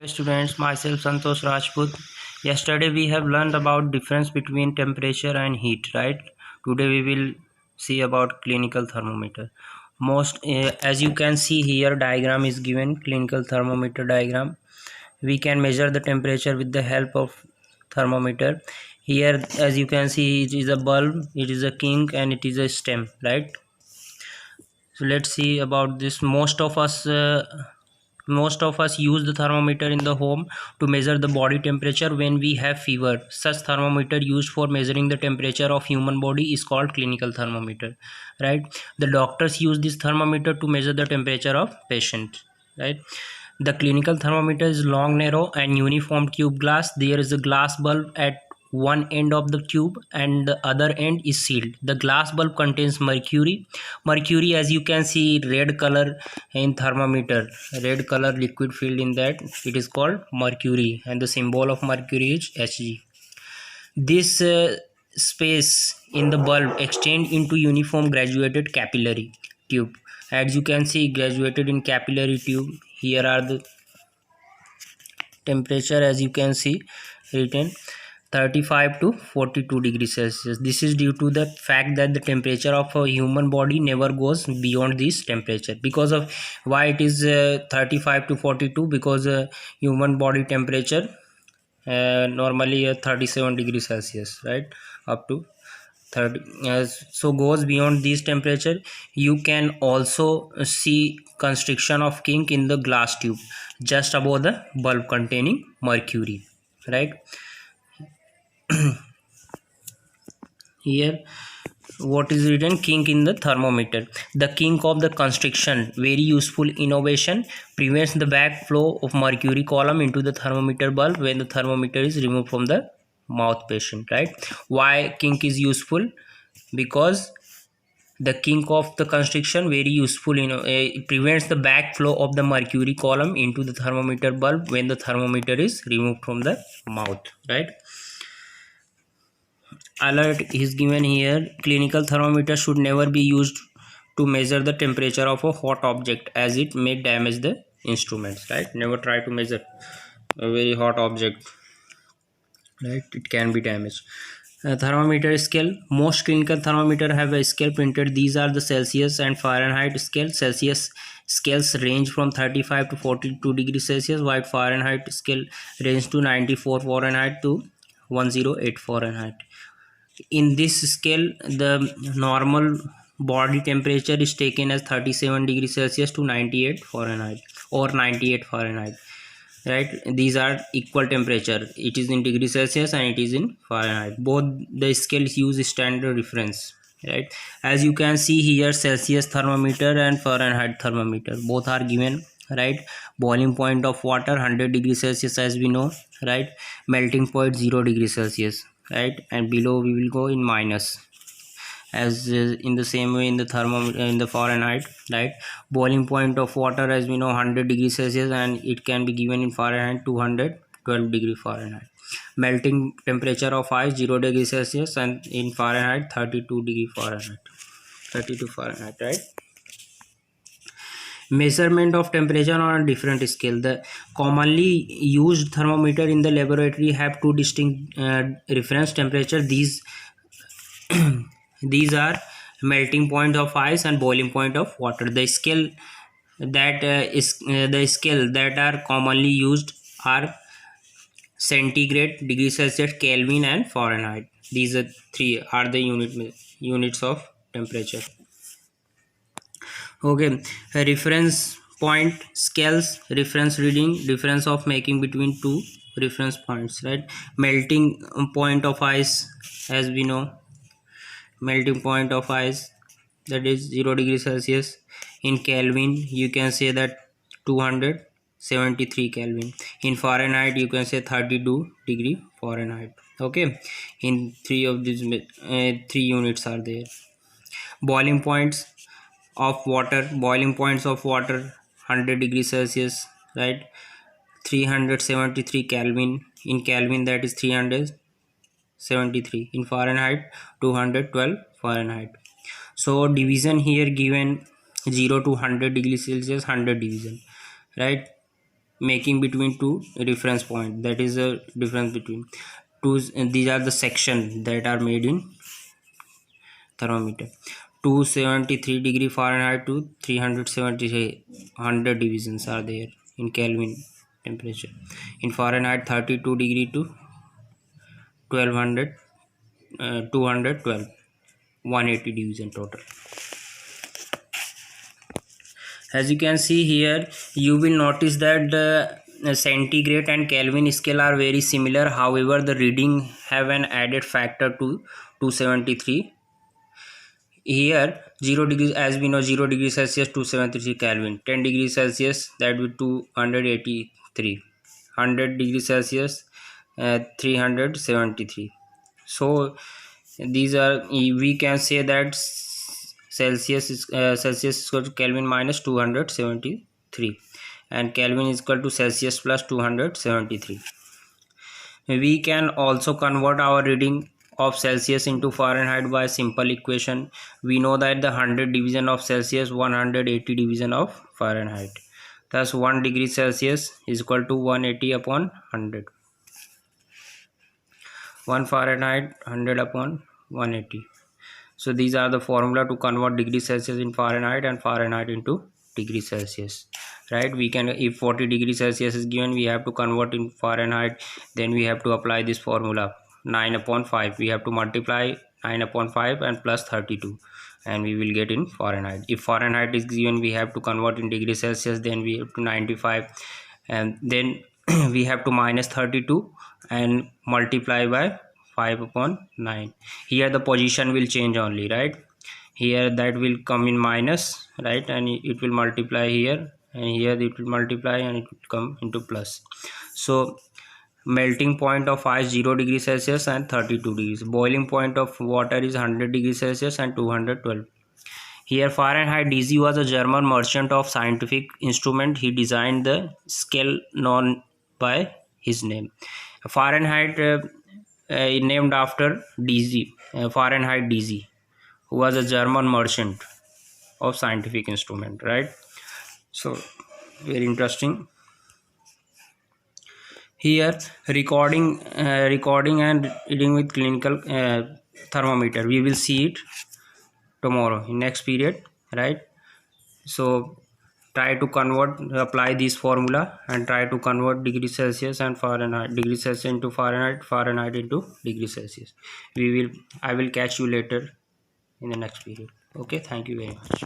Students, myself Santosh Rajput. Yesterday we have learned about difference between temperature and heat, right? Today we will see about clinical thermometer. As you can see here, diagram is given, clinical thermometer diagram. We can measure the temperature with the help of thermometer. Here, as you can see, it is a bulb, it is a king, and it is a stem, right? So let's see about this. Most of us use the thermometer in the home to measure the body temperature when we have fever. Such thermometer used for measuring the temperature of human body is called clinical thermometer, right? The doctors use this thermometer to measure the temperature of patient, right? The clinical thermometer is long, narrow, and uniform tube glass. There is a glass bulb at one end of the tube and the other end is sealed. The glass bulb contains mercury. Mercury, as you can see, red color in thermometer, red color liquid filled in that, it is called mercury, and the symbol of mercury is Hg. This space in the bulb extend into uniform graduated capillary tube. As you can see, graduated in capillary tube. Here are the temperature, as you can see written 35 to 42 degrees Celsius. This is due to the fact that the temperature of a human body never goes beyond this temperature. Because of why it is 35 to 42, because human body temperature normally 37 degrees Celsius, right, up to 30, so goes beyond this temperature. You can also see constriction of kink in the glass tube just above the bulb containing mercury, right? Here what is written, kink in the thermometer. The kink of the constriction, very useful innovation, prevents the backflow of mercury column into the thermometer bulb when the thermometer is removed from the mouth patient, right? Why kink is useful? Because the kink of the constriction, very useful, it prevents the backflow of the mercury column into the thermometer bulb when the thermometer is removed from the mouth, right? Alert is given here, clinical thermometer should never be used to measure the temperature of a hot object as it may damage the instruments, right? Never try to measure a very hot object, right? It can be damaged. Thermometer scale, most clinical thermometer have a scale printed. These are the Celsius and Fahrenheit scale. Celsius scales range from 35 to 42 degrees Celsius, while Fahrenheit scale range to 94 Fahrenheit to 108 Fahrenheit. In this scale, the normal body temperature is taken as 37 degrees Celsius to 98 Fahrenheit or 98 Fahrenheit, right? These are equal temperature, it is in degrees Celsius and it is in Fahrenheit. Both the scales use standard reference, right? As you can see here, Celsius thermometer and Fahrenheit thermometer both are given, right? Boiling point of water 100 degrees Celsius, as we know, right? Melting point 0 degrees Celsius, right? And below we will go in minus, as in the same way in the thermometer, in the Fahrenheit, right? Boiling point of water, as we know, 100 degrees Celsius, and it can be given in Fahrenheit 212 degree Fahrenheit. Melting temperature of ice 0 degrees Celsius, and in Fahrenheit 32 degree Fahrenheit, 32 Fahrenheit, right? Measurement of temperature on a different scale. The commonly used thermometer in the laboratory have two distinct reference temperature. These these are melting point of ice and boiling point of water. The scale that are commonly used are centigrade, degree Celsius, Kelvin, and Fahrenheit. These are three are the units of temperature. Okay, reference point scales, reference reading, difference of making between two reference points, right? Melting point of ice, as we know, melting point of ice, that is 0 degrees Celsius. In Kelvin you can say that 273 Kelvin. In Fahrenheit you can say 32 degree Fahrenheit. Okay, in three of these three units are there. Boiling points of water, boiling points of water 100 degrees Celsius, right? 373 Kelvin. In Kelvin that is 373. In Fahrenheit 212 Fahrenheit. So division here given 0 to 100 degrees Celsius, 100 division, right? making between two reference point, that is the difference between two. These are the section that are made in thermometer. 273 degree Fahrenheit to 373 100 divisions are there in Kelvin temperature. In Fahrenheit 32 degree to 1200 212 180 division total. As you can see here, you will notice that the centigrade and Kelvin scale are very similar. However, the reading have an added factor to 273. Here 0 degrees, as we know, 0 degrees Celsius 273 Kelvin, 10 degrees Celsius that will 283, 100 degrees Celsius 373. So these are, we can say that Celsius is equal to Kelvin minus 273 and Kelvin is equal to Celsius plus 273. We can also convert our reading of Celsius into Fahrenheit by simple equation. We know that the 100 division of Celsius 180 division of Fahrenheit. Thus 1 degree Celsius is equal to 180 upon 100. 1 Fahrenheit 100 upon 180. So these are the formula to convert degree Celsius in Fahrenheit and Fahrenheit into degree Celsius, right? We can, if 40 degree Celsius is given, we have to convert in Fahrenheit, then we have to apply this formula 9 upon 5. We have to multiply 9 upon 5 and plus 32 and we will get in Fahrenheit. If Fahrenheit is given, we have to convert in degree Celsius, then we have to 95 and then we have to minus 32 and multiply by 5 upon 9. Here the position will change only, right? Here that will come in minus, right, and it will multiply here, and here it will multiply and it will come into plus. So melting point of ice 0 degrees Celsius and 32 degrees. Boiling point of water is 100 degrees Celsius and 212. Here Fahrenheit DZ was a German merchant of scientific instrument. He designed the scale known by his name. Fahrenheit named after DZ, Fahrenheit DZ, who was a German merchant of scientific instrument, right? So very interesting. Here recording and reading with clinical thermometer. We will see it tomorrow in next period, right? So try to apply this formula and try to convert degree Celsius and Fahrenheit, degree Celsius into Fahrenheit, Fahrenheit into degree Celsius. I will catch you later in the next period. Okay, thank you very much.